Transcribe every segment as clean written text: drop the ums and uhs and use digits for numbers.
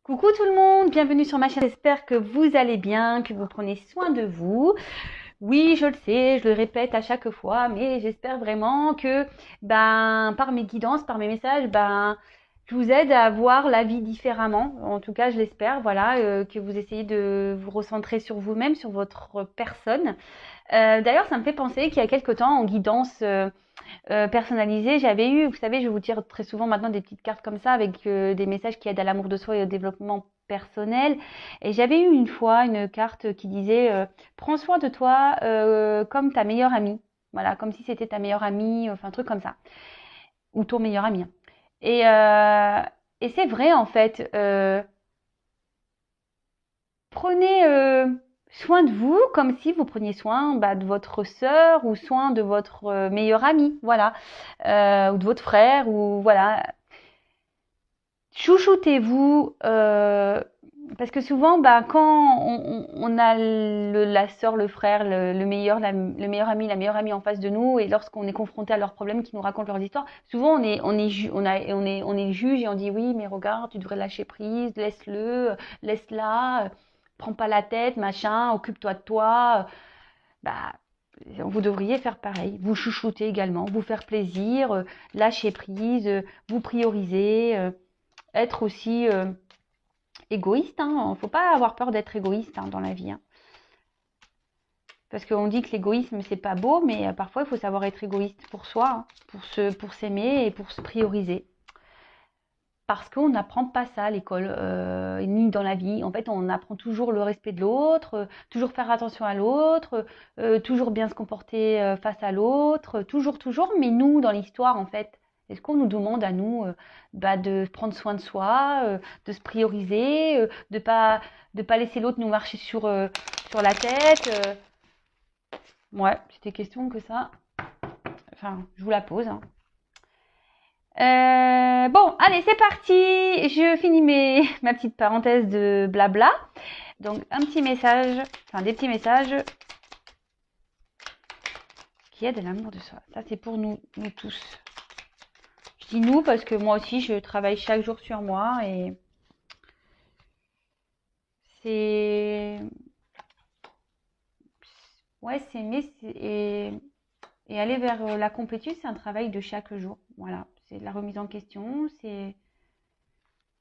Coucou tout le monde, bienvenue sur ma chaîne. J'espère que vous allez bien, que vous prenez soin de vous. Oui, je le sais, je le répète à chaque fois, mais j'espère vraiment que par mes guidances, par mes messages, je vous aide à voir la vie différemment. En tout cas, je l'espère, voilà, que vous essayez de vous recentrer sur vous-même, sur votre personne. D'ailleurs, ça me fait penser qu'il y a quelque temps, en guidance personnalisée, j'avais eu, vous savez, je vous tire très souvent maintenant des petites cartes comme ça avec des messages qui aident à l'amour de soi et au développement personnel. Et j'avais eu une fois une carte qui disait prends soin de toi comme ta meilleure amie. Voilà, comme si c'était ta meilleure amie, enfin un truc comme ça, ou ton meilleur ami. Et, euh, et c'est vrai en fait. Prenez soin de vous comme si vous preniez soin de votre sœur ou soin de votre meilleur ami, voilà, ou de votre frère, ou voilà. Chouchoutez-vous, parce que souvent, quand on a la sœur, le frère, le meilleur, le meilleur ami, la meilleure amie en face de nous, et lorsqu'on est confronté à leurs problèmes, qui nous racontent leurs histoires, souvent on est juge et on dit oui, mais regarde, tu devrais lâcher prise, laisse-le, laisse-la, prends pas la tête, machin, occupe-toi de toi. Bah, vous devriez faire pareil, vous chouchouter également, vous faire plaisir, lâcher prise, vous prioriser. Être aussi égoïste. Hein. Faut pas avoir peur d'être égoïste dans la vie. Hein. Parce qu'on dit que l'égoïsme, c'est pas beau, mais parfois, il faut savoir être égoïste pour soi, hein, pour s'aimer et pour se prioriser. Parce qu'on n'apprend pas ça à l'école, ni dans la vie. En fait, on apprend toujours le respect de l'autre, toujours faire attention à l'autre, toujours bien se comporter face à l'autre, toujours. Mais nous, dans l'histoire, en fait, est-ce qu'on nous demande à nous de prendre soin de soi, de se prioriser, de pas laisser l'autre nous marcher sur la tête Ouais, c'était question que ça. Enfin, je vous la pose. Hein. Bon, allez, c'est parti. Je finis ma petite parenthèse de blabla. Donc, un petit message, enfin des petits messages qui aident à l'amour de soi. Ça, c'est pour nous tous. Je dis nous parce que moi aussi, je travaille chaque jour sur moi et c'est, ouais, et aller vers la complétude, c'est un travail de chaque jour. Voilà, c'est de la remise en question,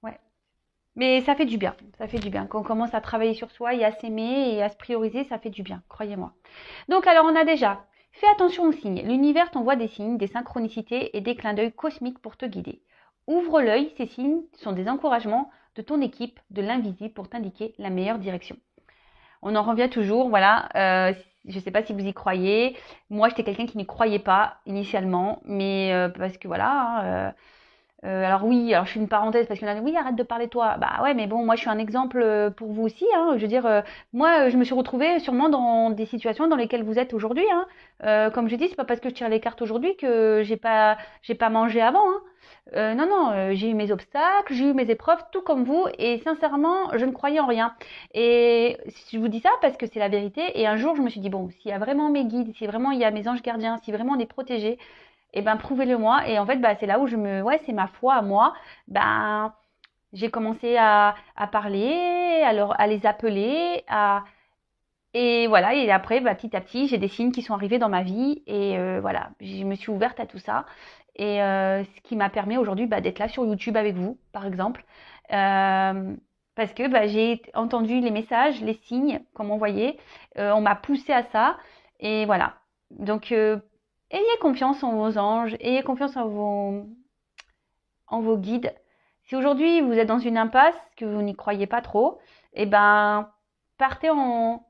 ouais. Mais ça fait du bien, ça fait du bien. Quand on commence à travailler sur soi et à s'aimer et à se prioriser, ça fait du bien, croyez-moi. Donc alors on a déjà, fais attention aux signes. L'univers t'envoie des signes, des synchronicités et des clins d'œil cosmiques pour te guider. Ouvre l'œil, ces signes sont des encouragements de ton équipe, de l'invisible pour t'indiquer la meilleure direction. On en revient toujours, voilà. Je ne sais pas si vous y croyez. Moi, j'étais quelqu'un qui n'y croyait pas initialement, mais parce que voilà. Alors oui, alors je fais une parenthèse parce qu'il y en a, oui, arrête de parler toi. Bah ouais, mais bon, moi je suis un exemple pour vous aussi. Hein. Je veux dire, moi je me suis retrouvée sûrement dans des situations dans lesquelles vous êtes aujourd'hui. Hein. Comme je dis, c'est pas parce que je tire les cartes aujourd'hui que j'ai pas mangé avant. Hein. Non, j'ai eu mes obstacles, j'ai eu mes épreuves, tout comme vous. Et sincèrement, je ne croyais en rien. Et je vous dis ça parce que c'est la vérité. Et un jour, je me suis dit bon, s'il y a vraiment mes guides, si vraiment il y a mes anges gardiens, si vraiment on est protégé, et prouvez-le moi. Et en fait, c'est là où ouais, c'est ma foi à moi. J'ai commencé à parler, à les appeler, et voilà. Et après, petit à petit, j'ai des signes qui sont arrivés dans ma vie, et voilà, je me suis ouverte à tout ça. Et ce qui m'a permis aujourd'hui d'être là sur YouTube avec vous, par exemple. Parce que j'ai entendu les messages, les signes qu'on m'envoyait. On m'a poussé à ça. Et voilà. Donc, ayez confiance en vos anges, ayez confiance en vos guides. Si aujourd'hui vous êtes dans une impasse, que vous n'y croyez pas trop, partez en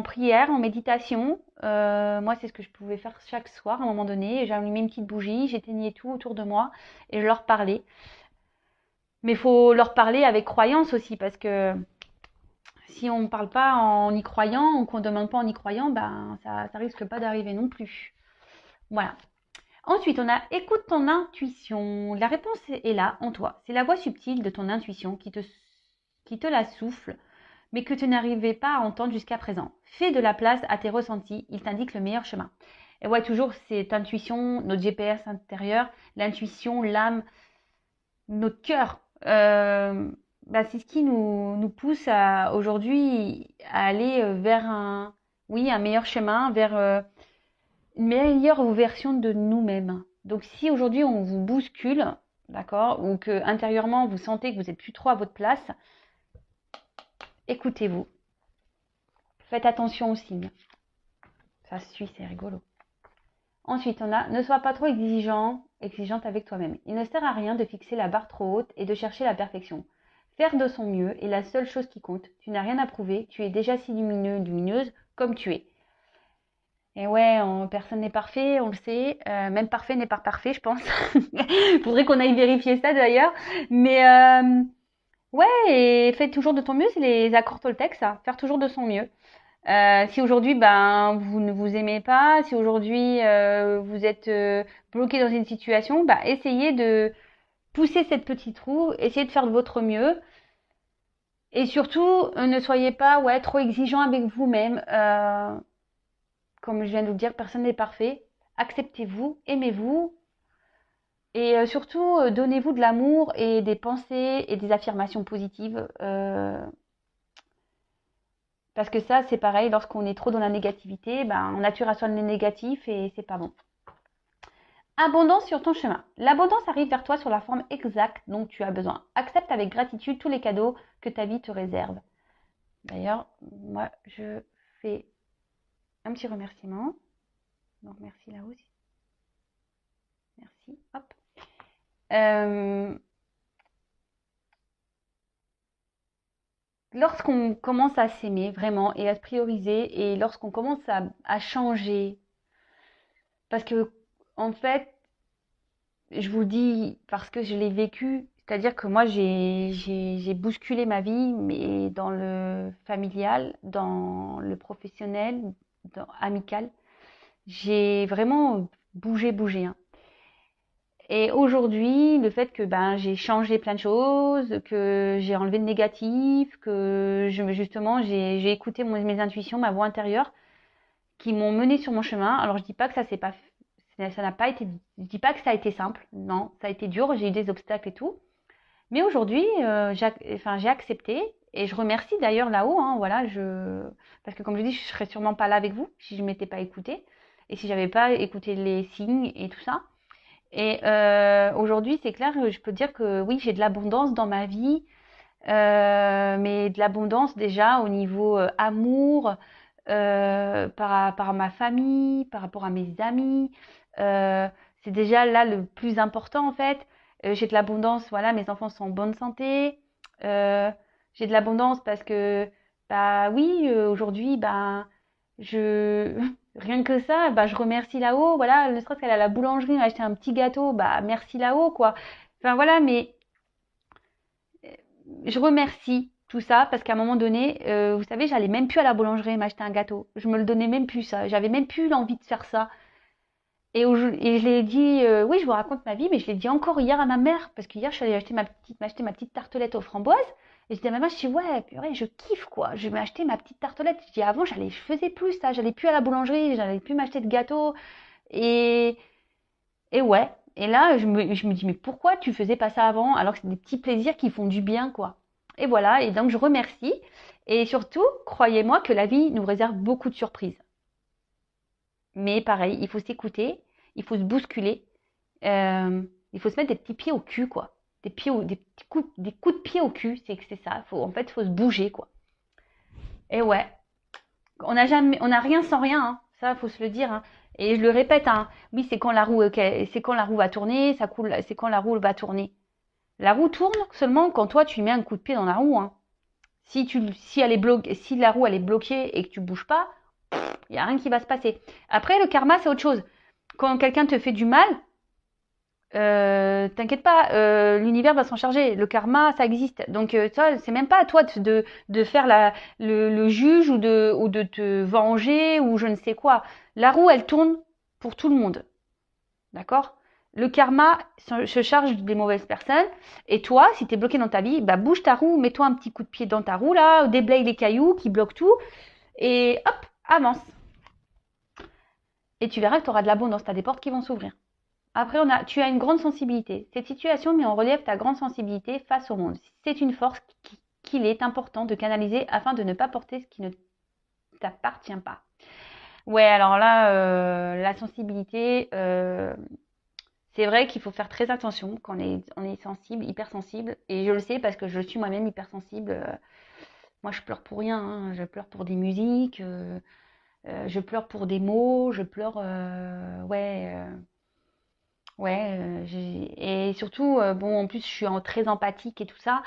prière, en méditation. Moi, c'est ce que je pouvais faire chaque soir à un moment donné. J'allumais une petite bougie, j'éteignais tout autour de moi et je leur parlais. Mais il faut leur parler avec croyance aussi, parce que si on ne parle pas en y croyant, ou qu'on ne demande pas en y croyant, ça risque pas d'arriver non plus. Voilà. Ensuite, on a écoute ton intuition. La réponse est là, en toi. C'est la voix subtile de ton intuition qui te la souffle, mais que tu n'arrivais pas à entendre jusqu'à présent. Fais de la place à tes ressentis, il t'indique le meilleur chemin. Et ouais, toujours cette intuition, notre GPS intérieur, l'intuition, l'âme, notre cœur. bah, c'est ce qui nous pousse aujourd'hui à aller vers oui, un meilleur chemin, vers une meilleure version de nous-mêmes. Donc si aujourd'hui on vous bouscule, d'accord, ou que intérieurement vous sentez que vous n'êtes plus trop à votre place, écoutez-vous. Faites attention aux signes. Ça se suit, c'est rigolo. Ensuite, on a ne sois pas trop exigeante avec toi-même. Il ne sert à rien de fixer la barre trop haute et de chercher la perfection. Faire de son mieux est la seule chose qui compte. Tu n'as rien à prouver, tu es déjà si lumineux, lumineuse comme tu es. Et ouais, personne n'est parfait, on le sait. Même parfait n'est pas parfait, je pense. Faudrait qu'on aille vérifier ça d'ailleurs. Mais ouais, et faites toujours de ton mieux, c'est les accords Toltec, ça. Faire toujours de son mieux. Si aujourd'hui, ben, vous ne vous aimez pas, si aujourd'hui vous êtes bloqué dans une situation, bah, essayez de pousser cette petite roue, essayez de faire de votre mieux. Et surtout, ne soyez pas ouais, trop exigeant avec vous-même. Comme je viens de vous le dire, personne n'est parfait. Acceptez-vous, aimez-vous. Et surtout, donnez-vous de l'amour et des pensées et des affirmations positives. Parce que ça, c'est pareil, lorsqu'on est trop dans la négativité, ben, on attire à soi le négatif et c'est pas bon. Abondance sur ton chemin. L'abondance arrive vers toi sur la forme exacte dont tu as besoin. Accepte avec gratitude tous les cadeaux que ta vie te réserve. D'ailleurs, moi, je fais un petit remerciement. Donc, merci là aussi. Merci. Hop. Lorsqu'on commence à s'aimer vraiment et à se prioriser et lorsqu'on commence à changer, parce que en fait, je vous le dis parce que je l'ai vécu, c'est-à-dire que moi j'ai bousculé ma vie, mais dans le familial, dans le professionnel, dans amical, j'ai vraiment bougé, hein. Et aujourd'hui, le fait que ben j'ai changé plein de choses, que j'ai enlevé le négatif, que justement j'ai écouté mes intuitions, ma voix intérieure, qui m'ont mené sur mon chemin. Alors je dis pas que ça n'a pas été, je dis pas que ça a été simple, non, ça a été dur, j'ai eu des obstacles et tout. Mais aujourd'hui, j'ai accepté et je remercie d'ailleurs là-haut, hein, voilà, parce que comme je dis, je serais sûrement pas là avec vous si je m'étais pas écoutée et si j'avais pas écouté les signes et tout ça. Et aujourd'hui, c'est clair, je peux dire que oui, j'ai de l'abondance dans ma vie, mais de l'abondance déjà au niveau amour, par rapport à ma famille, par rapport à mes amis. Euh, c'est déjà là le plus important en fait. J'ai de l'abondance, voilà, mes enfants sont en bonne santé. Euh, j'ai de l'abondance parce que, bah oui, aujourd'hui, bah, je, rien que ça, bah, je remercie là-haut, voilà, ne serait-ce qu'elle à la boulangerie, m'a acheté un petit gâteau, bah, merci là-haut, quoi. Enfin, voilà, mais je remercie tout ça parce qu'à un moment donné, vous savez, j'allais même plus à la boulangerie m'acheter un gâteau. Je me le donnais même plus ça. J'avais même plus l'envie de faire ça. Et je l'ai dit, oui, je vous raconte ma vie, mais je l'ai dit encore hier à ma mère parce qu'hier, je suis allée m'acheter ma petite tartelette aux framboises. Et je dis à ma mère, je dis, ouais, purée, je kiffe quoi. Je vais m'acheter ma petite tartelette. Je dis, avant, je faisais plus ça. J'allais plus à la boulangerie, j'allais plus m'acheter de gâteau. Et, et ouais. Et là, je me dis, mais pourquoi tu faisais pas ça avant alors que c'est des petits plaisirs qui font du bien, quoi. Et voilà. Et donc, je remercie. Et surtout, croyez-moi que la vie nous réserve beaucoup de surprises. Mais pareil, il faut s'écouter, il faut se bousculer, il faut se mettre des petits pieds au cul, quoi. Des coups de pied au cul, c'est que c'est ça. En fait, il faut se bouger, quoi. Et ouais, on n'a rien sans rien, hein. Ça, faut se le dire, hein. Et je le répète, hein. Oui, c'est quand la roue va tourner, ça coule, c'est quand la roue va tourner. La roue tourne seulement quand toi tu mets un coup de pied dans la roue, hein. Si la roue elle est bloquée et que tu bouges pas, il y a rien qui va se passer. Après, le karma, c'est autre chose. Quand quelqu'un te fait du mal, t'inquiète pas, l'univers va s'en charger. Le karma, ça existe. Donc, ça, c'est même pas à toi de faire le juge ou de te venger ou je ne sais quoi. La roue, elle tourne pour tout le monde. D'accord? Le karma se charge des mauvaises personnes. Et toi, si t'es bloqué dans ta vie, bah bouge ta roue, mets-toi un petit coup de pied dans ta roue là, déblaye les cailloux qui bloquent tout et hop, avance. Et tu verras que tu auras de l'abondance, tu as des portes qui vont s'ouvrir. Après, tu as une grande sensibilité. Cette situation met en relief ta grande sensibilité face au monde. C'est une force qu'il est important de canaliser afin de ne pas porter ce qui ne t'appartient pas. Ouais, alors là, la sensibilité, c'est vrai qu'il faut faire très attention quand on est sensible, hypersensible. Et je le sais parce que je suis moi-même hypersensible. Moi, je pleure pour rien, hein. Je pleure pour des musiques, je pleure pour des mots, je pleure, ouais. Ouais, et surtout, bon, en plus, je suis très empathique et tout ça.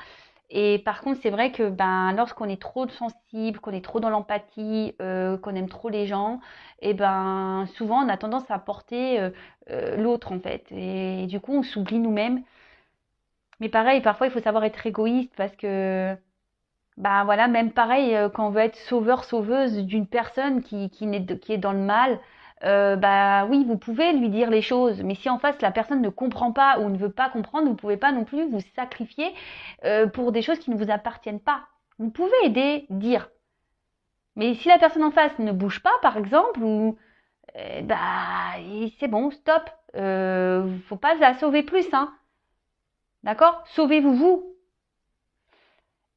Et par contre, c'est vrai que ben, lorsqu'on est trop sensible, qu'on est trop dans l'empathie, qu'on aime trop les gens, et ben, souvent, on a tendance à porter l'autre, en fait. Et du coup, on s'oublie nous-mêmes. Mais pareil, parfois, il faut savoir être égoïste parce que, ben voilà, même pareil, quand on veut être sauveur, sauveuse d'une personne qui est dans le mal, bah oui, vous pouvez lui dire les choses, mais si en face la personne ne comprend pas ou ne veut pas comprendre, vous pouvez pas non plus vous sacrifier pour des choses qui ne vous appartiennent pas. Vous pouvez aider, dire, mais si la personne en face ne bouge pas, par exemple, ou bah c'est bon, stop, faut pas la sauver plus, hein, d'accord? Sauvez-vous vous.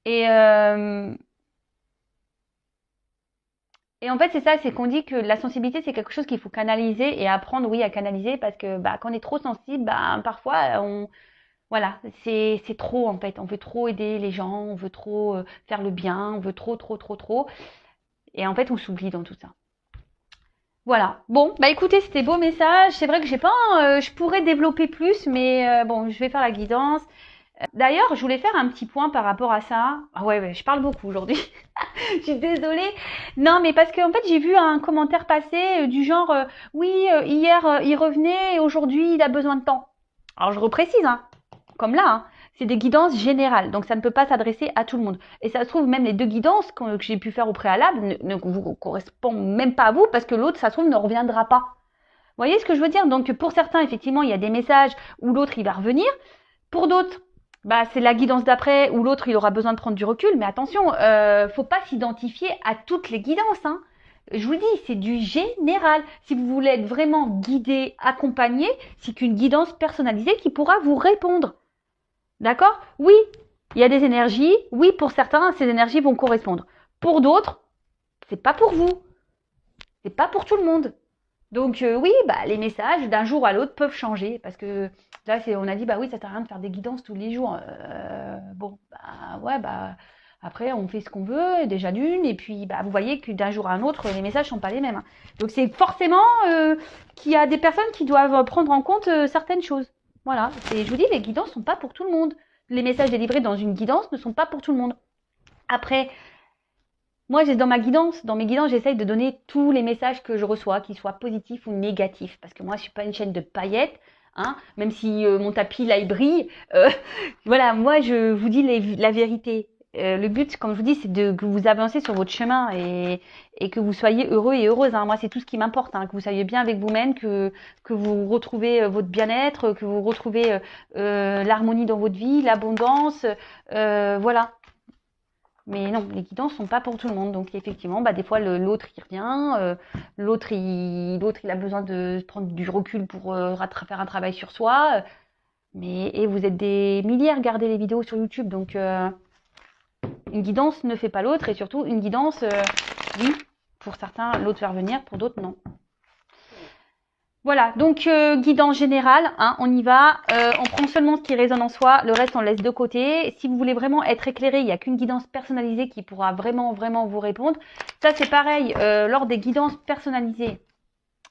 Et Et en fait, c'est ça, c'est qu'on dit que la sensibilité, c'est quelque chose qu'il faut canaliser et apprendre, oui, à canaliser parce que bah, quand on est trop sensible, bah, parfois, voilà, c'est trop en fait. On veut trop aider les gens, on veut trop faire le bien, on veut trop, trop, trop, trop. Et en fait, on s'oublie dans tout ça. Voilà. Bon, bah écoutez, c'était beau message. C'est vrai que j'ai pas, je pourrais développer plus, mais bon, je vais faire la guidance. D'ailleurs, je voulais faire un petit point par rapport à ça. Ah ouais, je parle beaucoup aujourd'hui. Je suis désolée. Non, mais parce qu'en fait, j'ai vu un commentaire passer du genre, oui, hier, il revenait et aujourd'hui, il a besoin de temps. Alors, je reprécise, hein, comme là, hein, c'est des guidances générales, donc ça ne peut pas s'adresser à tout le monde. Et ça se trouve, même les deux guidances que j'ai pu faire au préalable ne vous correspondent même pas à vous parce que l'autre, ça se trouve, ne reviendra pas. Vous voyez ce que je veux dire? Donc, pour certains, effectivement, il y a des messages où l'autre, il va revenir. Pour d'autres, bah, c'est la guidance d'après où l'autre il aura besoin de prendre du recul. Mais attention, faut pas s'identifier à toutes les guidances, hein. Je vous dis, c'est du général. Si vous voulez être vraiment guidé, accompagné, c'est qu'une guidance personnalisée qui pourra vous répondre. D'accord? Oui, il y a des énergies. Oui, pour certains, ces énergies vont correspondre. Pour d'autres, c'est pas pour vous. C'est pas pour tout le monde. Donc oui, bah, les messages d'un jour à l'autre peuvent changer parce que là, on a dit bah oui, ça sert à rien de faire des guidances tous les jours. Bon, bah ouais, bah après on fait ce qu'on veut déjà d'une et puis bah vous voyez que d'un jour à un autre les messages sont pas les mêmes, hein. Donc c'est forcément qu'il y a des personnes qui doivent prendre en compte certaines choses. Voilà, je vous dis les guidances sont pas pour tout le monde. Les messages délivrés dans une guidance ne sont pas pour tout le monde. Après, moi, dans mes guidances, j'essaye de donner tous les messages que je reçois, qu'ils soient positifs ou négatifs. Parce que moi, je suis pas une chaîne de paillettes, hein, même si mon tapis, là, il brille. Voilà, moi, je vous dis la vérité. Le but, comme je vous dis, c'est que vous avancez sur votre chemin et que vous soyez heureux et heureuse, hein. Moi, c'est tout ce qui m'importe, hein, que vous soyez bien avec vous-même, que vous retrouvez votre bien-être, que vous retrouvez l'harmonie dans votre vie, l'abondance. Voilà. Mais non, les guidances sont pas pour tout le monde. Donc effectivement, bah, des fois l'autre il revient, l'autre il a besoin de prendre du recul pour faire un travail sur soi. Et vous êtes des milliers à regarder les vidéos sur YouTube, donc une guidance ne fait pas l'autre et surtout une guidance, oui, pour certains l'autre fait revenir, pour d'autres non. Voilà, donc guidance générale, hein, on y va, on prend seulement ce qui résonne en soi, le reste on laisse de côté. Si vous voulez vraiment être éclairé, il n'y a qu'une guidance personnalisée qui pourra vraiment, vraiment vous répondre. Ça c'est pareil, lors des guidances personnalisées,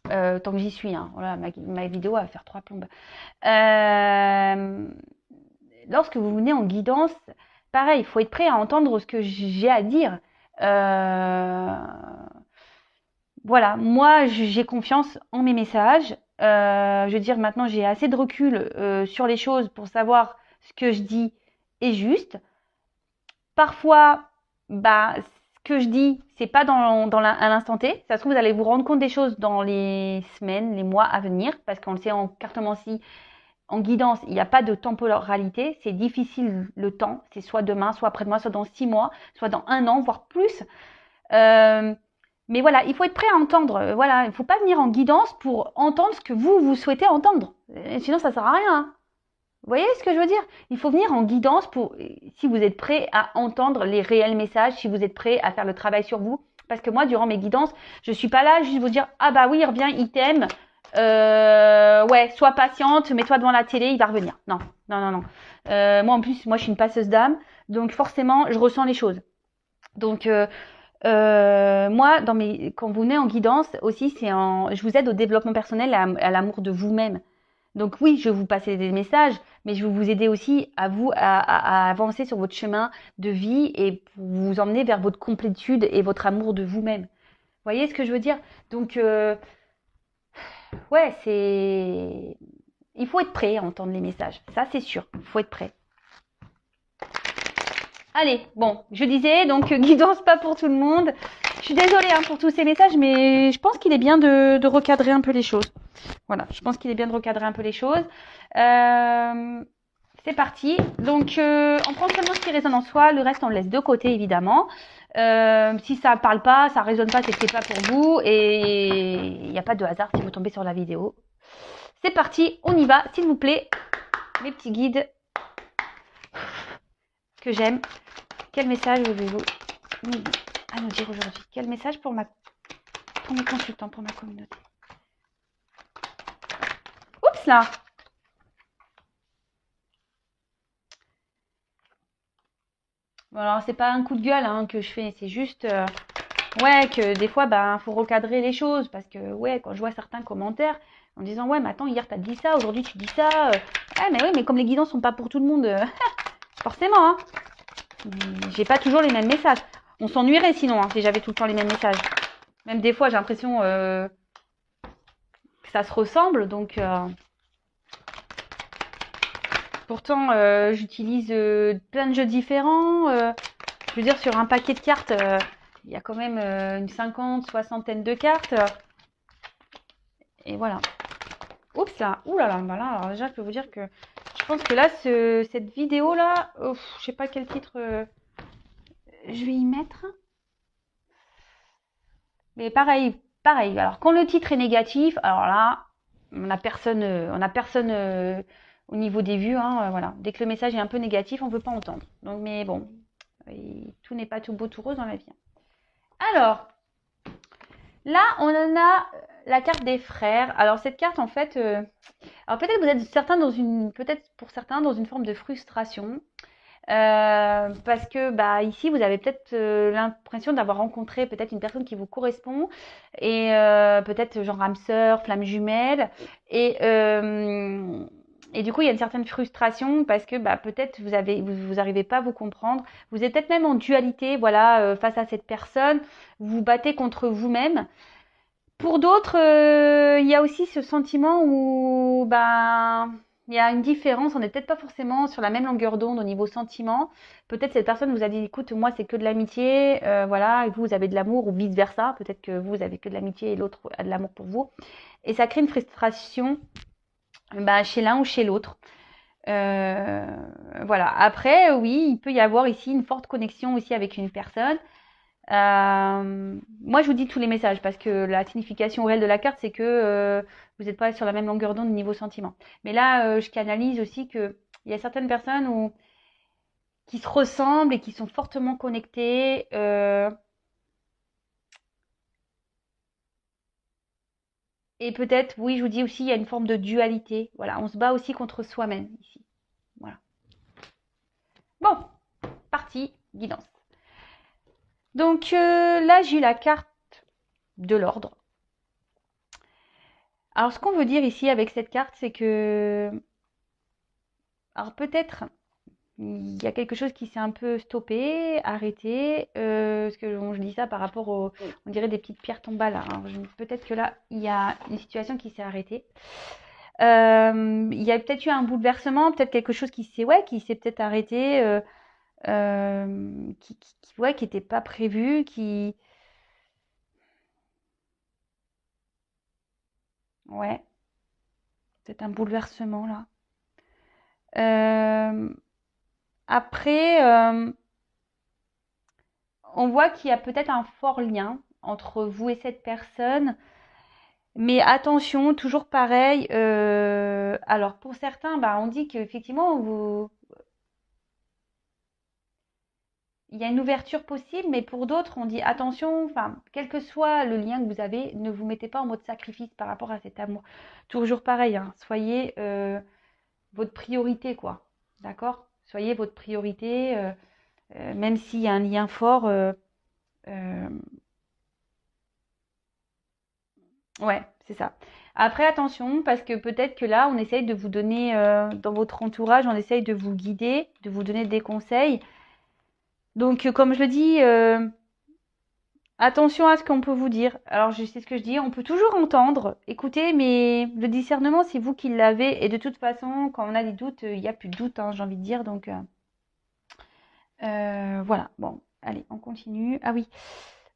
tant que j'y suis, hein, voilà, ma vidéo va faire 3 plombes. Lorsque vous venez en guidance, pareil, il faut être prêt à entendre ce que j'ai à dire. Voilà, moi j'ai confiance en mes messages. Je veux dire, maintenant j'ai assez de recul sur les choses pour savoir ce que je dis est juste. Parfois, bah, ce que je dis, c'est pas à l'instant T. Ça se trouve, vous allez vous rendre compte des choses dans les semaines, les mois à venir, parce qu'on le sait en cartomancie, en guidance, il n'y a pas de temporalité. C'est difficile le temps. C'est soit demain, soit après-demain, soit dans 6 mois, soit dans 1 an, voire plus. Mais voilà, il faut être prêt à entendre. Voilà, il ne faut pas venir en guidance pour entendre ce que vous souhaitez entendre. Sinon, ça sert à rien, hein. Vous voyez ce que je veux dire? Il faut venir en guidance pour, si vous êtes prêt à entendre les réels messages, si vous êtes prêt à faire le travail sur vous. Parce que moi, durant mes guidances, je suis pas là juste vous dire, ah bah oui, il revient, il t'aime. Ouais, sois patiente, mets-toi devant la télé, il va revenir. Non, non, non, non. Moi, en plus, moi, je suis une passeuse d'âme. Donc, forcément, je ressens les choses. Donc, moi, quand vous venez en guidance aussi, je vous aide au développement personnel, à l'amour de vous-même. Donc oui, je vais vous passer des messages, mais je vais vous aider aussi à vous à avancer sur votre chemin de vie et pour vous emmener vers votre complétude et votre amour de vous-même. Vous voyez ce que je veux dire? Donc ouais, il faut être prêt à entendre les messages. Ça, c'est sûr. Il faut être prêt. Allez, bon, je disais, donc guidance pas pour tout le monde. Je suis désolée hein, pour tous ces messages, mais je pense qu'il est bien de recadrer un peu les choses. Voilà, je pense qu'il est bien de recadrer un peu les choses. C'est parti. Donc, on prend seulement ce qui résonne en soi, le reste on le laisse de côté évidemment. Si ça parle pas, ça résonne pas, c'est que c'est pas pour vous et il n'y a pas de hasard si vous tombez sur la vidéo. C'est parti, on y va, s'il vous plaît, mes petits guides que j'aime. Quel message avez-vous à nous dire aujourd'hui? Quel message pour mes consultants, pour ma communauté? Oups là! Bon, alors, c'est pas un coup de gueule hein, que je fais, c'est juste ouais, que des fois, ben, faut recadrer les choses parce que, ouais, quand je vois certains commentaires en disant, ouais, mais attends, hier t'as dit ça, aujourd'hui tu dis ça, ouais, mais oui, mais comme les guidances sont pas pour tout le monde, forcément, hein, j'ai pas toujours les mêmes messages. On s'ennuierait sinon, hein, si j'avais tout le temps les mêmes messages. Même des fois, j'ai l'impression que ça se ressemble, donc. Pourtant, j'utilise plein de jeux différents. Je veux dire, sur un paquet de cartes, il y a quand même une soixantaine de cartes. Et voilà. Oups là, ouh là là, bah là, alors déjà, je peux vous dire que je pense que là, cette vidéo-là, je sais pas quel titre je vais y mettre. Mais pareil, pareil. Alors, quand le titre est négatif, alors là, on a personne au niveau des vues, hein, voilà. Dès que le message est un peu négatif, on ne peut pas entendre. Donc, mais bon, tout n'est pas tout beau, tout rose dans la vie. Alors, là, on en a la carte des frères. Alors, cette carte, en fait, alors peut-être vous êtes peut-être pour certains dans une forme de frustration. Parce que bah ici vous avez peut-être l'impression d'avoir rencontré peut-être une personne qui vous correspond et peut-être genre âme sœur, flamme jumelle et du coup il y a une certaine frustration parce que bah peut-être vous arrivez pas à vous comprendre, vous êtes peut-être même en dualité voilà face à cette personne, vous vous battez contre vous-même. Pour d'autres, il y a aussi ce sentiment où ben il y a une différence, on n'est peut-être pas forcément sur la même longueur d'onde au niveau sentiment. Peut-être cette personne vous a dit, écoute, moi c'est que de l'amitié, voilà, et vous avez de l'amour ou vice versa. Peut-être que vous avez que de l'amitié et l'autre a de l'amour pour vous, et ça crée une frustration, ben, chez l'un ou chez l'autre. Euh, voilà. Après, oui, il peut y avoir ici une forte connexion aussi avec une personne. Moi, je vous dis tous les messages parce que la signification réelle de la carte, c'est que vous n'êtes pas sur la même longueur d'onde niveau sentiment. Mais là, je canalise aussi que il y a certaines personnes qui se ressemblent et qui sont fortement connectées. Et peut-être, oui, je vous dis aussi, il y a une forme de dualité. Voilà, on se bat aussi contre soi-même ici. Voilà. Bon, parti, guidance. Donc là, j'ai eu la carte de l'ordre. Alors, ce qu'on veut dire ici avec cette carte, c'est que, alors peut-être, il y a quelque chose qui s'est un peu stoppé, arrêté, parce que bon, je dis ça par rapport on dirait des petites pierres tombales. Alors, peut-être que là, il y a une situation qui s'est arrêtée. Il y a peut-être eu un bouleversement, peut-être quelque chose qui s'est peut-être arrêté, qui n'était pas prévu, ouais, peut-être un bouleversement là. Après, on voit qu'il y a peut-être un fort lien entre vous et cette personne. Mais attention, toujours pareil. Alors pour certains, bah, on dit qu'effectivement, il y a une ouverture possible, mais pour d'autres, on dit attention, enfin, quel que soit le lien que vous avez, ne vous mettez pas en mode sacrifice par rapport à cet amour. Toujours pareil, hein, soyez votre priorité, quoi. D'accord? Soyez votre priorité, même s'il y a un lien fort. Euh, ouais, c'est ça. Après, attention, parce que peut-être que là, on essaye de vous donner, dans votre entourage, on essaye de vous guider, de vous donner des conseils. Donc, comme je le dis, attention à ce qu'on peut vous dire. Alors, je sais ce que je dis, on peut toujours entendre, écouter, mais le discernement, c'est vous qui l'avez. Et de toute façon, quand on a des doutes, il n'y a plus de doute, hein, j'ai envie de dire. Donc, voilà. Bon, allez, on continue. Ah oui.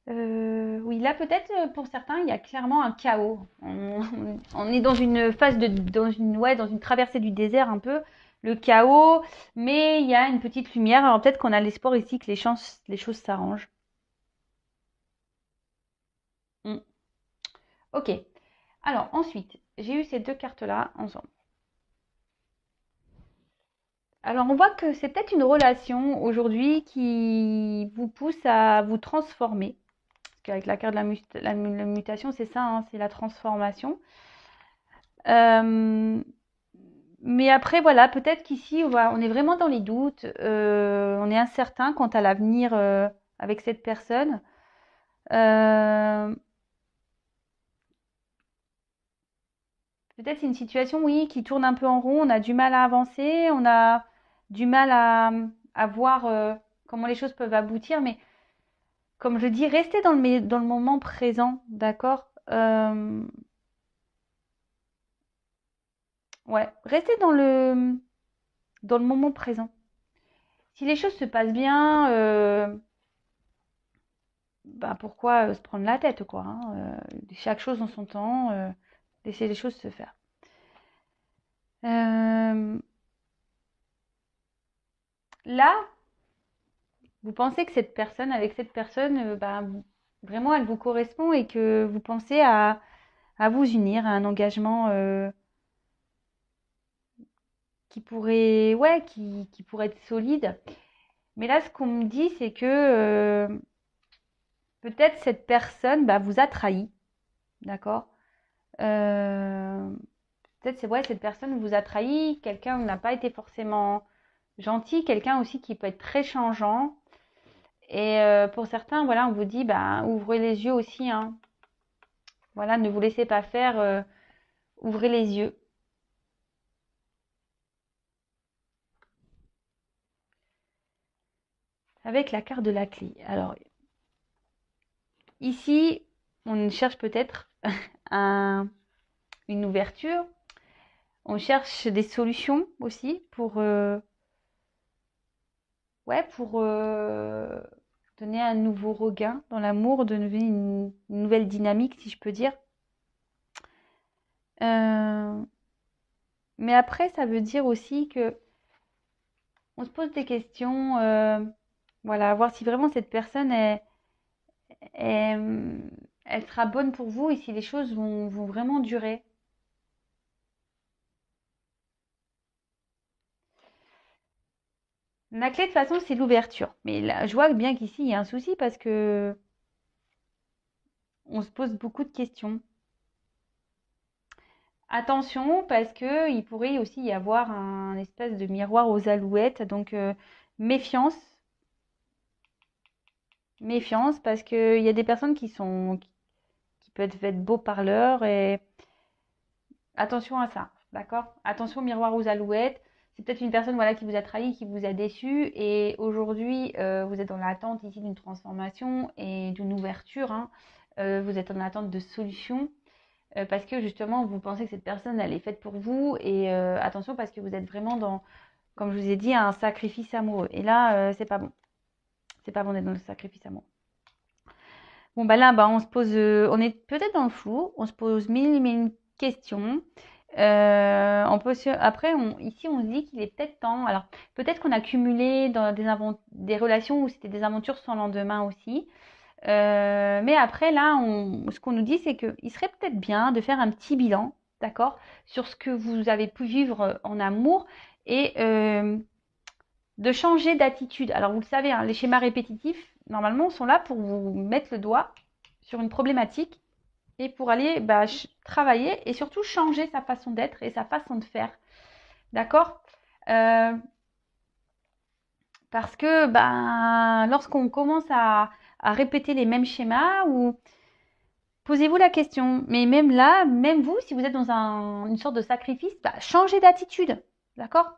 Oui, là peut-être pour certains, il y a clairement un chaos. On est dans une phase dans une traversée du désert un peu, le chaos, mais il y a une petite lumière. Alors peut-être qu'on a l'espoir ici que les choses s'arrangent. Hmm. Ok. Alors ensuite, j'ai eu ces deux cartes-là ensemble. Alors on voit que c'est peut-être une relation aujourd'hui qui vous pousse à vous transformer. Parce qu'avec la carte de la mutation, c'est ça, hein, c'est la transformation. Euh, mais après, voilà, peut-être qu'ici, on est vraiment dans les doutes, on est incertain quant à l'avenir avec cette personne. Euh, Peut-être c'est une situation, oui, qui tourne un peu en rond, on a du mal à avancer, on a du mal à voir comment les choses peuvent aboutir, mais comme je dis, restez dans le moment présent, d'accord? Ouais, restez dans le moment présent. Si les choses se passent bien, bah pourquoi se prendre la tête, quoi, hein, chaque chose en son temps, laisser les choses se faire. Euh, Là, vous pensez que avec cette personne, bah, vraiment, elle vous correspond et que vous pensez à vous unir à un engagement qui pourrait être solide. Mais là, ce qu'on me dit, c'est que peut-être cette personne bah, vous a trahi, d'accord? Euh, Peut-être c'est vrai, cette personne vous a trahi, quelqu'un n'a pas été forcément gentil, quelqu'un aussi qui peut être très changeant. Et pour certains, voilà, on vous dit, bah, ouvrez les yeux aussi, hein. Voilà, ne vous laissez pas faire, ouvrez les yeux. Avec la carte de la clé. Alors, ici, on cherche peut-être un, une ouverture. On cherche des solutions aussi pour donner un nouveau regain dans l'amour, donner une nouvelle dynamique, si je peux dire. Euh, mais après, ça veut dire aussi que on se pose des questions, voilà, voir si vraiment cette personne est- elle sera bonne pour vous et si les choses vont vraiment durer. La clé de toute façon, c'est l'ouverture. Mais là, je vois bien qu'ici, il y a un souci parce que on se pose beaucoup de questions. Attention, parce que il pourrait aussi y avoir un espèce de miroir aux alouettes. Donc, méfiance, méfiance, parce qu'il y a des personnes qui peuvent être beaux parleurs et attention à ça, d'accord? Attention au miroir aux alouettes. C'est peut-être une personne voilà, qui vous a trahi, qui vous a déçu. Et aujourd'hui, vous êtes dans l'attente ici d'une transformation et d'une ouverture, hein. Vous êtes en attente de solutions. Parce que justement, vous pensez que cette personne, elle est faite pour vous. Et attention, parce que vous êtes vraiment dans, comme je vous ai dit, un sacrifice amoureux. Et là, c'est pas bon. C'est pas bon d'être dans le sacrifice amoureux. Bon, bah là, bah, on se pose, on est peut-être dans le flou. On se pose mille et mille questions. Après, ici, on se dit qu'il est peut-être temps. Alors, peut-être qu'on a cumulé dans des relations où c'était des aventures sans lendemain aussi. Mais après, là, ce qu'on nous dit, c'est qu'il serait peut-être bien de faire un petit bilan, d'accord, sur ce que vous avez pu vivre en amour et de changer d'attitude. Alors, vous le savez, hein, les schémas répétitifs, normalement, sont là pour vous mettre le doigt sur une problématique et pour aller travailler et surtout changer sa façon d'être et sa façon de faire. D'accord. Parce que lorsqu'on commence à répéter les mêmes schémas, ou posez-vous la question, mais même là, même vous, si vous êtes dans une sorte de sacrifice, changez d'attitude. D'accord.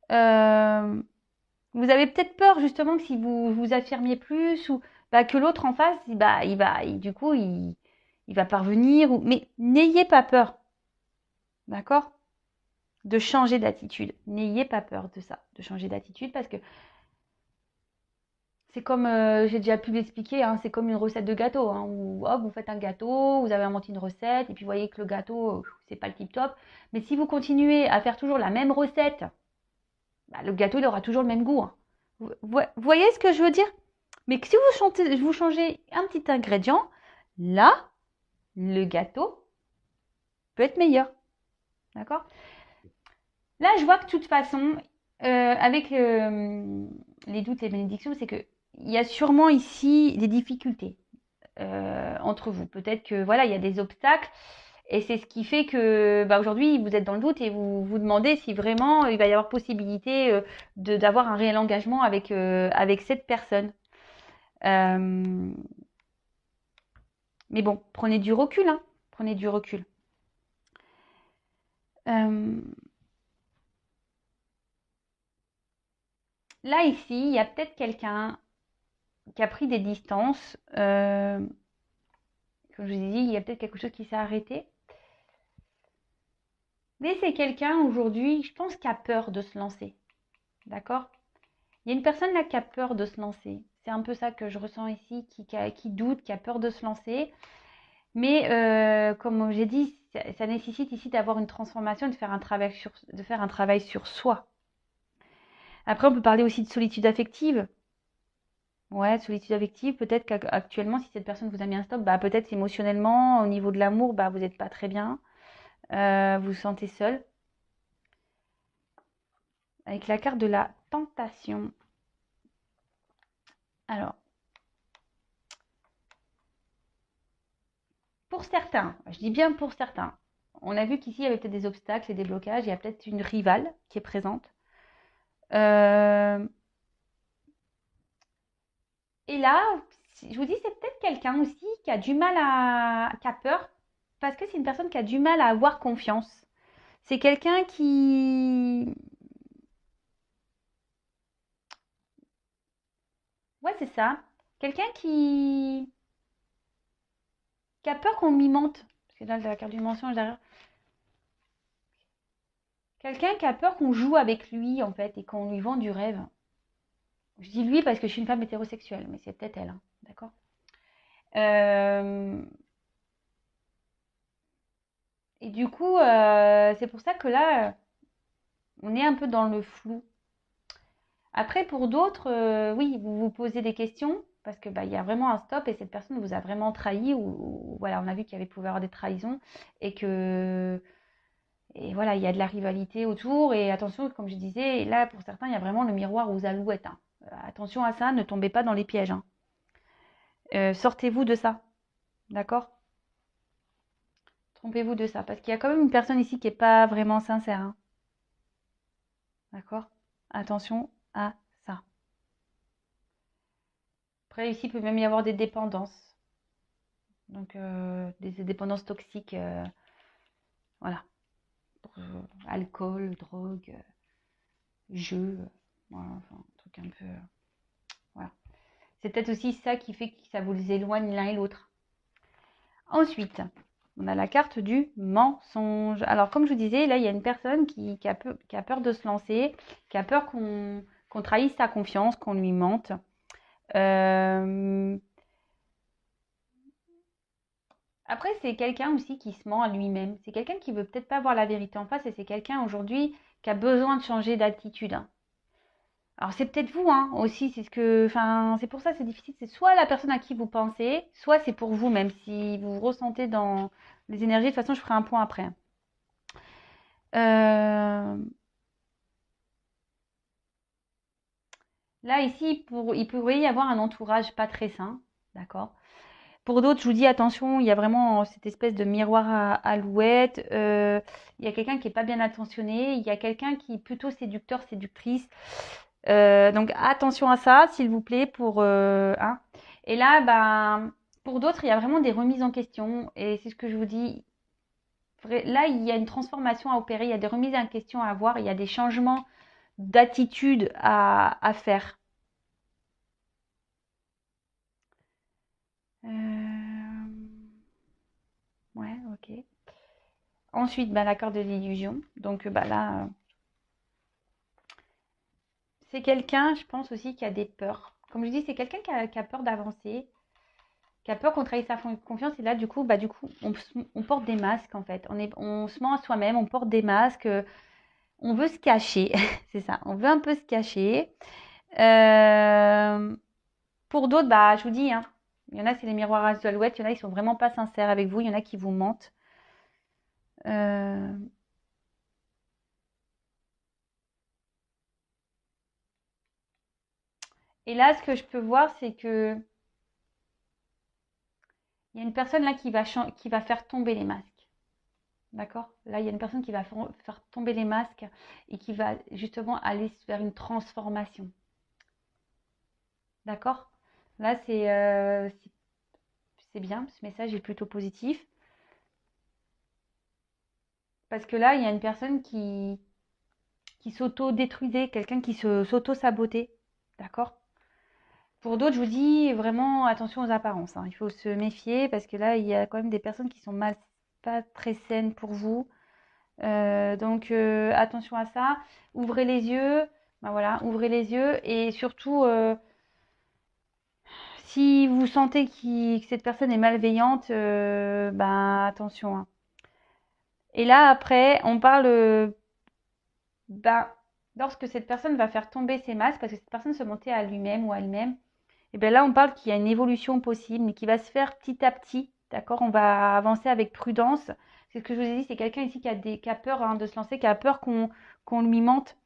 Vous avez peut-être peur justement que si vous vous affirmiez plus, ou que l'autre en face, du coup, il va parvenir. Mais n'ayez pas peur. D'accord. De changer d'attitude. N'ayez pas peur de ça, de changer d'attitude, parce que c'est comme, j'ai déjà pu l'expliquer, hein, c'est comme une recette de gâteau, hein, où hop, vous faites un gâteau, vous avez inventé une recette, et puis vous voyez que le gâteau, c'est pas le tip top. Mais si vous continuez à faire toujours la même recette, le gâteau, il aura toujours le même goût. Hein. Vous voyez ce que je veux dire? Mais si vous changez un petit ingrédient, là, le gâteau peut être meilleur. D'accord? Là, je vois que de toute façon, avec les doutes et les bénédictions, c'est que il y a sûrement ici des difficultés entre vous. Peut-être que voilà, il y a des obstacles et c'est ce qui fait que aujourd'hui vous êtes dans le doute et vous vous demandez si vraiment il va y avoir possibilité d'avoir un réel engagement avec cette personne. Mais bon, prenez du recul, hein. Prenez du recul. Là, ici, il y a peut-être quelqu'un qui a pris des distances. Comme je vous ai dit, il y a peut-être quelque chose qui s'est arrêté. Mais c'est quelqu'un aujourd'hui, je pense, qui a peur de se lancer. D'accord? Il y a une personne là qui a peur de se lancer. C'est un peu ça que je ressens ici, qui doute, qui a peur de se lancer. Mais comme j'ai dit, ça nécessite ici d'avoir une transformation, de faire un travail sur soi. Après, on peut parler aussi de solitude affective. Ouais, solitude affective. Peut-être qu'actuellement, si cette personne vous a mis un stop, peut-être émotionnellement, au niveau de l'amour, vous n'êtes pas très bien. Vous vous sentez seul. Avec la carte de la tentation. Alors, pour certains, je dis bien pour certains, on a vu qu'ici, il y avait peut-être des obstacles et des blocages. Il y a peut-être une rivale qui est présente. Et là, je vous dis, c'est peut-être quelqu'un aussi qui a du mal qui a peur, parce que c'est une personne qui a du mal à avoir confiance. C'est quelqu'un qui... Ouais, c'est ça. Quelqu'un qui a peur qu'on lui mente. Parce que là, la carte du mensonge derrière. Quelqu'un qui a peur qu'on joue avec lui, en fait, et qu'on lui vend du rêve. Je dis lui parce que je suis une femme hétérosexuelle, mais c'est peut-être elle, hein, d'accord. Et du coup, c'est pour ça que là, on est un peu dans le flou. Après, pour d'autres, oui, vous vous posez des questions parce que il y a vraiment un stop et cette personne vous a vraiment trahi, ou voilà, on a vu qu'il y avait pouvait avoir des trahisons et que et voilà, il y a de la rivalité autour. Et attention, comme je disais, là pour certains, il y a vraiment le miroir aux alouettes. Hein. Attention à ça, ne tombez pas dans les pièges. Hein. Sortez-vous de ça, d'accord? Trompez-vous de ça parce qu'il y a quand même une personne ici qui n'est pas vraiment sincère. Hein. D'accord? Attention à ça. Après, ici, il peut même y avoir des dépendances. Donc, des dépendances toxiques. Voilà. Alcool, drogue, jeu. Voilà, enfin, un truc un peu. Voilà. C'est peut-être aussi ça qui fait que ça vous éloigne l'un et l'autre. Ensuite, on a la carte du mensonge. Alors, comme je vous disais, là, il y a une personne qui a peur de se lancer, qui a peur qu'on trahisse sa confiance, qu'on lui mente. Après, c'est quelqu'un aussi qui se ment à lui-même. C'est quelqu'un qui veut peut-être pas voir la vérité en face et c'est quelqu'un aujourd'hui qui a besoin de changer d'attitude. Hein. Alors c'est peut-être vous, hein, aussi, enfin, c'est pour ça que c'est difficile. C'est soit la personne à qui vous pensez, soit c'est pour vous, même si vous ressentez dans les énergies. De toute façon, je ferai un point après. Euh, Là, ici, il pourrait y avoir un entourage pas très sain, d'accord? Pour d'autres, je vous dis attention, il y a vraiment cette espèce de miroir à alouette. Il y a quelqu'un qui est pas bien attentionné. Il y a quelqu'un qui est plutôt séducteur, séductrice. Donc attention à ça, s'il vous plaît, hein. Et là, ben, pour d'autres, il y a vraiment des remises en question. Et c'est ce que je vous dis. Là, il y a une transformation à opérer. Il y a des remises en question à avoir. Il y a des changements d'attitude à faire. Euh, Ouais, ok. Ensuite, bah, l'accord de l'illusion. Donc bah, là, c'est quelqu'un, je pense aussi, qui a des peurs. Comme je dis, c'est quelqu'un qui a peur d'avancer, qui a peur qu'on trahisse sa confiance. Et là, du coup, on porte des masques en fait. On se ment à soi-même, on porte des masques. On veut se cacher, c'est ça. On veut un peu se cacher. Euh, pour d'autres, bah, je vous dis, hein, il y en a, c'est les miroirs à alouette. Il y en a, ils sont vraiment pas sincères avec vous. Il y en a qui vous mentent. Euh, Et là, ce que je peux voir, c'est que il y a une personne là qui va faire tomber les masques. D'accord? Là, il y a une personne qui va faire tomber les masques et qui va justement aller vers une transformation. D'accord? Là, c'est bien. Ce message est plutôt positif. Parce que là, il y a une personne qui s'auto-détruisait, quelqu'un qui s'auto-sabotait. D'accord? Pour d'autres, je vous dis vraiment attention aux apparences, hein. Il faut se méfier parce que là, il y a quand même des personnes qui sont pas très saines pour vous. Donc attention à ça. Ouvrez les yeux. Ben voilà, ouvrez les yeux et surtout, si vous sentez que cette personne est malveillante, ben attention, hein. Et là, après, on parle, ben, lorsque cette personne va faire tomber ses masques, parce que cette personne se montait à lui-même ou à elle-même, et bien là, on parle qu'il y a une évolution possible, mais qui va se faire petit à petit. D'accord? On va avancer avec prudence. C'est ce que je vous ai dit, c'est quelqu'un ici qui a peur, hein, de se lancer, qui a peur qu'on lui mente.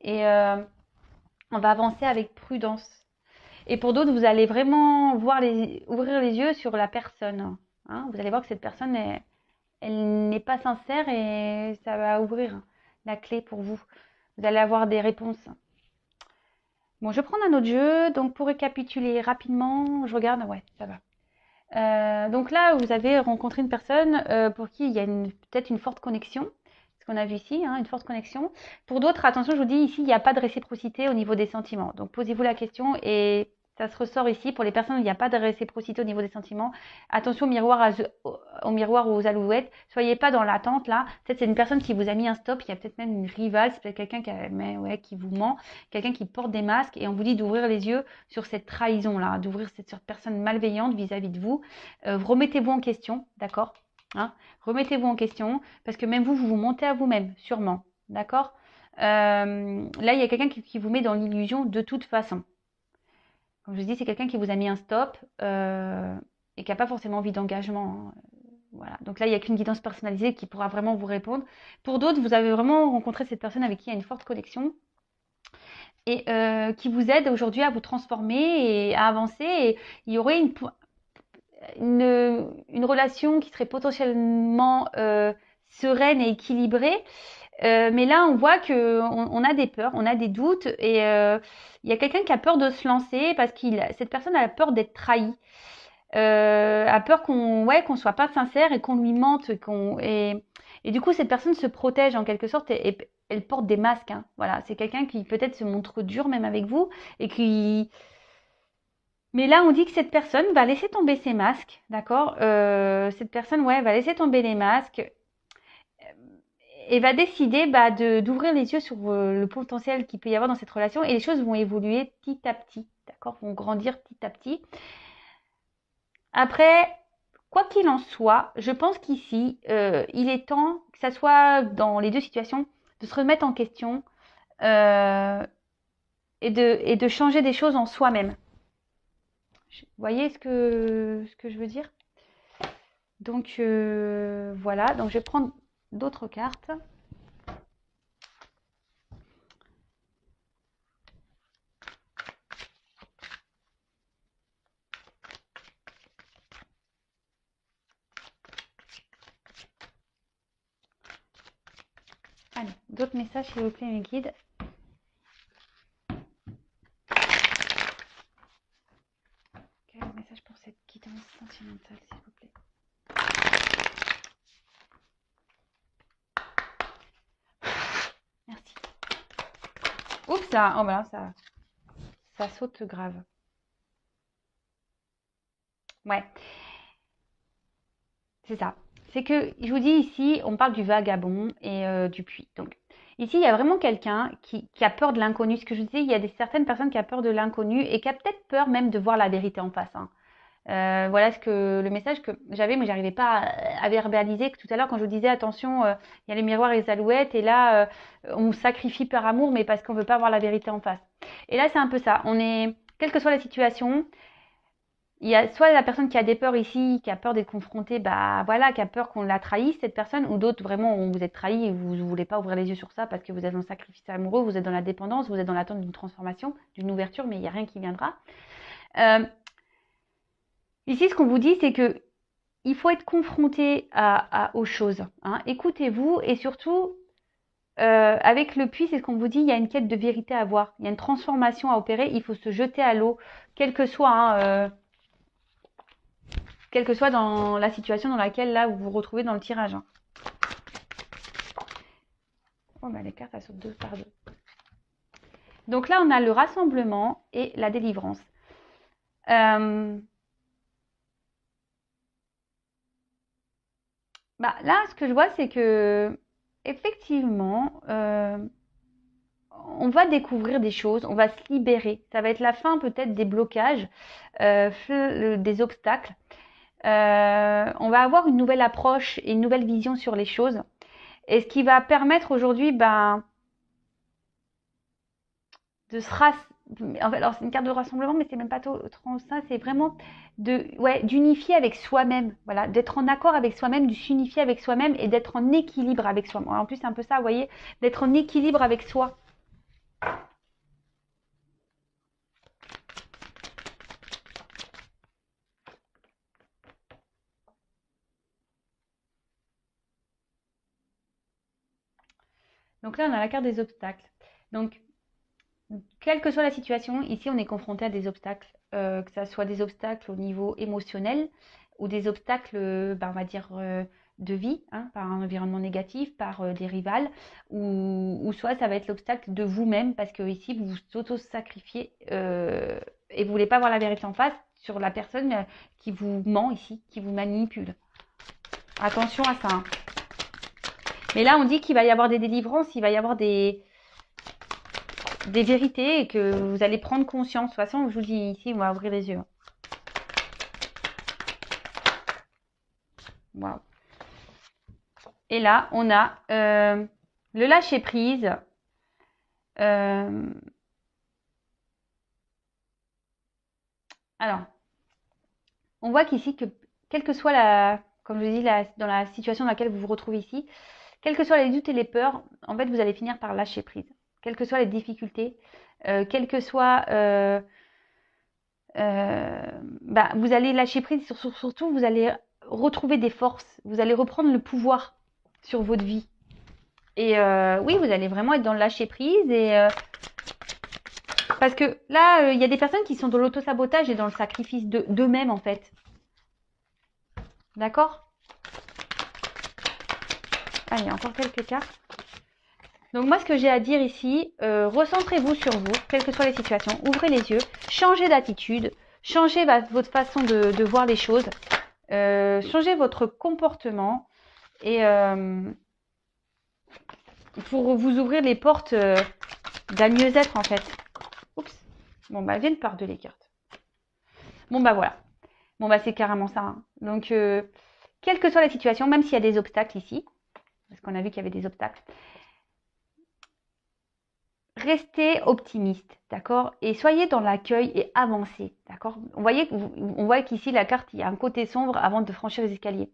Et on va avancer avec prudence. Et pour d'autres, vous allez vraiment ouvrir les yeux sur la personne, hein. Vous allez voir que cette personne, elle n'est pas sincère et ça va ouvrir la clé pour vous. Vous allez avoir des réponses. Bon, je vais prendre un autre jeu. Donc, pour récapituler rapidement, je regarde. Ouais, ça va. Donc là, vous avez rencontré une personne pour qui il y a peut-être une forte connexion. Ce qu'on a vu ici, hein, une forte connexion. Pour d'autres, attention, je vous dis ici, il n'y a pas de réciprocité au niveau des sentiments. Donc posez-vous la question et ça se ressort ici. Pour les personnes où il n'y a pas de réciprocité au niveau des sentiments, attention au miroir ou aux alouettes. Soyez pas dans l'attente là. Peut-être c'est une personne qui vous a mis un stop. Il y a peut-être même une rivale. C'est peut-être quelqu'un qui vous ment, quelqu'un qui porte des masques et on vous dit d'ouvrir les yeux sur cette trahison là, d'ouvrir cette personne malveillante vis-à-vis de vous. Remettez-vous en question, d'accord, hein, remettez-vous en question parce que même vous vous mentez à vous-même, sûrement, d'accord. Là, il y a quelqu'un qui vous met dans l'illusion de toute façon. Comme je vous dis, c'est quelqu'un qui vous a mis un stop et qui n'a pas forcément envie d'engagement, hein. Voilà. Donc là, il n'y a qu'une guidance personnalisée qui pourra vraiment vous répondre. Pour d'autres, vous avez vraiment rencontré cette personne avec qui il y a une forte connexion et qui vous aide aujourd'hui à vous transformer et à avancer. Et il y aurait une relation qui serait potentiellement sereine et équilibrée. Mais là, on voit on a des peurs, on a des doutes et il y a quelqu'un qui a peur de se lancer parce que cette personne a peur d'être trahie, a peur qu'on soit pas sincère et qu'on lui mente, et du coup cette personne se protège en quelque sorte et elle porte des masques, hein. Voilà, c'est quelqu'un qui peut-être se montre dur même avec vous et qui mais là, on dit que cette personne va laisser tomber ses masques, d'accord. Cette personne, ouais, va laisser tomber les masques et va décider bah, d'ouvrir les yeux sur le potentiel qu'il peut y avoir dans cette relation et les choses vont évoluer petit à petit, d'accord, vont grandir petit à petit. Après, quoi qu'il en soit, je pense qu'ici, il est temps, que ça soit dans les deux situations, de se remettre en question, euh, et de changer des choses en soi-même. Vous voyez ce que je veux dire? Donc voilà, donc je vais prendre d'autres cartes. Allez, d'autres messages s'il vous plaît, mes guides. Quel message pour cette guidance sentimentale, s'il vous plaît? Merci. Oups, ça, oh ben là, ça saute grave. Ouais, c'est ça. C'est que, je vous dis ici, on parle du vagabond et du puits. Donc, ici, il y a vraiment quelqu'un qui a peur de l'inconnu. Ce que je vous disais, il y a certaines personnes qui ont peur de l'inconnu et qui a peut-être peur même de voir la vérité en face. Hein. Voilà le message que j'avais, mais j'arrivais pas à verbaliser. Que tout à l'heure, quand je vous disais attention, il y a les miroirs et les alouettes, et là, on sacrifie par amour, mais parce qu'on veut pas voir la vérité en face. Et là, c'est un peu ça. On est, quelle que soit la situation, il y a soit la personne qui a des peurs ici, qui a peur d'être confrontée, bah voilà, qui a peur qu'on la trahisse cette personne, ou d'autres vraiment où vous êtes trahi et vous ne voulez pas ouvrir les yeux sur ça parce que vous êtes dans le sacrifice amoureux, vous êtes dans la dépendance, vous êtes dans l'attente d'une transformation, d'une ouverture, mais il n'y a rien qui viendra. Ici, ce qu'on vous dit, c'est que il faut être confronté aux choses. Hein. Écoutez-vous et surtout, avec le puits, c'est ce qu'on vous dit, il y a une quête de vérité à voir. Il y a une transformation à opérer. Il faut se jeter à l'eau, quelle que soit dans la situation dans laquelle là vous vous retrouvez dans le tirage. Hein. Oh, bah, les cartes, elles sautent deux par deux. Donc là, on a le rassemblement et la délivrance. Bah, là, ce que je vois, c'est que effectivement, on va découvrir des choses, on va se libérer. Ça va être la fin peut-être des blocages, des obstacles. On va avoir une nouvelle approche et une nouvelle vision sur les choses. Et ce qui va permettre aujourd'hui, de se alors c'est une carte de rassemblement, mais c'est même pas trop ça, c'est vraiment d'unifier avec soi-même, voilà, d'être en accord avec soi-même, de s'unifier avec soi-même et d'être en équilibre avec soi. En plus, c'est un peu ça, vous voyez, d'être en équilibre avec soi. Donc là, on a la carte des obstacles. Donc, quelle que soit la situation, ici, on est confronté à des obstacles, que ce soit des obstacles au niveau émotionnel ou des obstacles, on va dire, de vie, hein, par un environnement négatif, par des rivales, ou soit ça va être l'obstacle de vous-même, parce que ici, vous vous auto-sacrifiez et vous voulez pas voir la vérité en face sur la personne qui vous ment ici, qui vous manipule. Attention à ça. Hein. Mais là, on dit qu'il va y avoir des délivrances, il va y avoir des vérités et que vous allez prendre conscience. De toute façon, je vous dis ici, on va ouvrir les yeux. Wow. Et là, on a le lâcher prise. Alors, on voit qu'ici, que quelle que soit comme je dis, dans la situation dans laquelle vous vous retrouvez ici, quels que soient les doutes et les peurs, en fait, vous allez finir par lâcher prise. Quelles que soient les difficultés, quelles que soient vous allez lâcher prise, surtout vous allez retrouver des forces, vous allez reprendre le pouvoir sur votre vie. Et oui, vous allez vraiment être dans le lâcher prise et parce que là, il y a des personnes qui sont dans l'auto-sabotage et dans le sacrifice d'eux-mêmes en fait. D'accord? Allez, encore quelques cartes. Donc moi, ce que j'ai à dire ici, recentrez-vous sur vous, quelles que soient les situations, ouvrez les yeux, changez d'attitude, changez votre façon de voir les choses, changez votre comportement et pour vous ouvrir les portes d'un mieux-être en fait. Oups. Bon bah viennent par deux les cartes. Bon bah voilà. Bon bah c'est carrément ça. Hein. Donc quelle que soit la situation, même s'il y a des obstacles ici, parce qu'on a vu qu'il y avait des obstacles, restez optimiste, d'accord? Et soyez dans l'accueil et avancez, d'accord? On voit qu'ici, la carte, il y a un côté sombre avant de franchir les escaliers.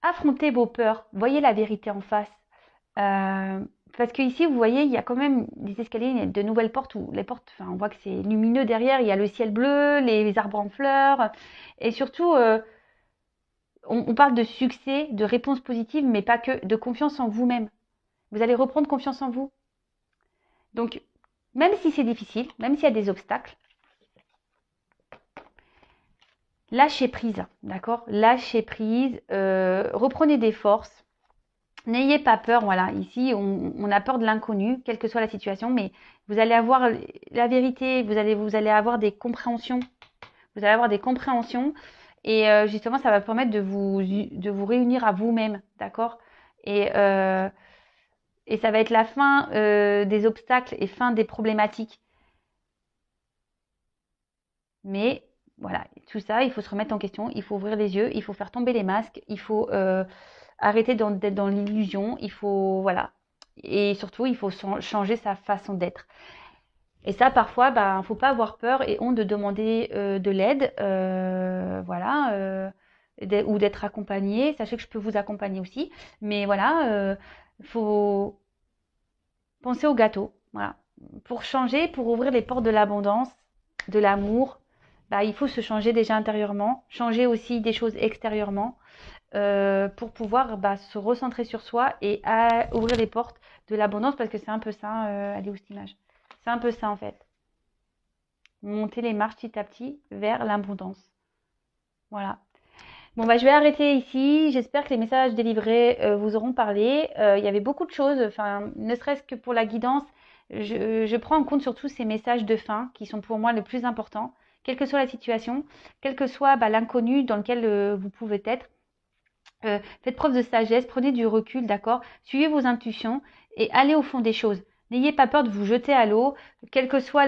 Affrontez vos peurs, voyez la vérité en face. Parce que ici, vous voyez, il y a quand même des escaliers, il y a de nouvelles portes où les portes, enfin, on voit que c'est lumineux derrière, il y a le ciel bleu, les arbres en fleurs, et surtout, on parle de succès, de réponses positives, mais pas que, de confiance en vous-même. Vous allez reprendre confiance en vous. Donc, même si c'est difficile, même s'il y a des obstacles, lâchez prise, d'accord? Lâchez prise, reprenez des forces. N'ayez pas peur, voilà. Ici, on a peur de l'inconnu, quelle que soit la situation, mais vous allez avoir la vérité, vous allez avoir des compréhensions. Vous allez avoir des compréhensions et justement, ça va permettre de vous réunir à vous-même, d'accord? Et, euh, et ça va être la fin des obstacles et fin des problématiques. Mais voilà, tout ça, il faut se remettre en question, il faut ouvrir les yeux, il faut faire tomber les masques, il faut arrêter d'être dans l'illusion, il faut, voilà. Et surtout, il faut changer sa façon d'être. Et ça, parfois, ben, faut pas avoir peur et honte de demander de l'aide, voilà, ou d'être accompagné. Sachez que je peux vous accompagner aussi, mais voilà, faut penser au gâteau, voilà. Pour changer, pour ouvrir les portes de l'abondance, de l'amour, bah, il faut se changer déjà intérieurement, changer aussi des choses extérieurement, pour pouvoir bah, se recentrer sur soi et ouvrir les portes de l'abondance, parce que c'est un peu ça, elle est où cette image? C'est un peu ça en fait. Monter les marches petit à petit vers l'abondance. Voilà. Bon, bah, je vais arrêter ici. J'espère que les messages délivrés vous auront parlé. Il y avait beaucoup de choses, enfin, ne serait-ce que pour la guidance. Je prends en compte surtout ces messages de fin qui sont pour moi le plus important, quelle que soit la situation, quel que soit bah, l'inconnu dans lequel vous pouvez être. Faites preuve de sagesse, prenez du recul, d'accord? Suivez vos intuitions et allez au fond des choses. N'ayez pas peur de vous jeter à l'eau, quelle que soit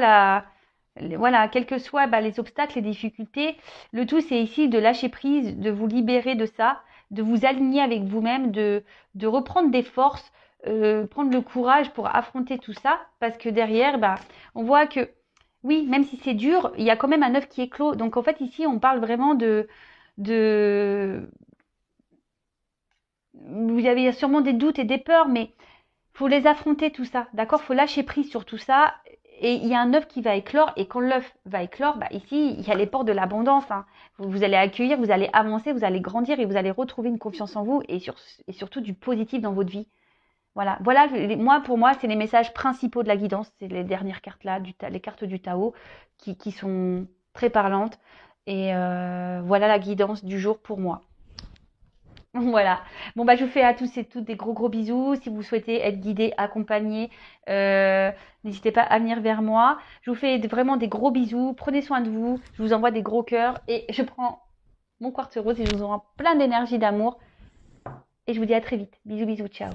voilà, quels que soient bah, les obstacles, les difficultés. Le tout, c'est ici de lâcher prise, de vous libérer de ça, de vous aligner avec vous-même, de reprendre des forces, prendre le courage pour affronter tout ça, parce que derrière, bah, on voit que, oui, même si c'est dur, il y a quand même un œuf qui éclot. Donc en fait, ici, on parle vraiment de vous avez sûrement des doutes et des peurs, mais faut les affronter tout ça, d'accord? Faut lâcher prise sur tout ça. Et il y a un œuf qui va éclore, et quand l'œuf va éclore, bah ici, il y a les portes de l'abondance, hein. Vous allez accueillir, vous allez avancer, vous allez grandir et vous allez retrouver une confiance en vous et surtout du positif dans votre vie. Voilà, voilà, moi, pour moi, c'est les messages principaux de la guidance. C'est les dernières cartes là, les cartes du Tao, qui sont très parlantes. Et voilà la guidance du jour pour moi. Voilà. Bon, bah, je vous fais à tous et toutes des gros gros bisous. Si vous souhaitez être guidé, accompagné, n'hésitez pas à venir vers moi. Je vous fais vraiment des gros bisous. Prenez soin de vous. Je vous envoie des gros cœurs et je prends mon quartz rose et je vous envoie plein d'énergie, d'amour. Et je vous dis à très vite. Bisous, bisous, ciao.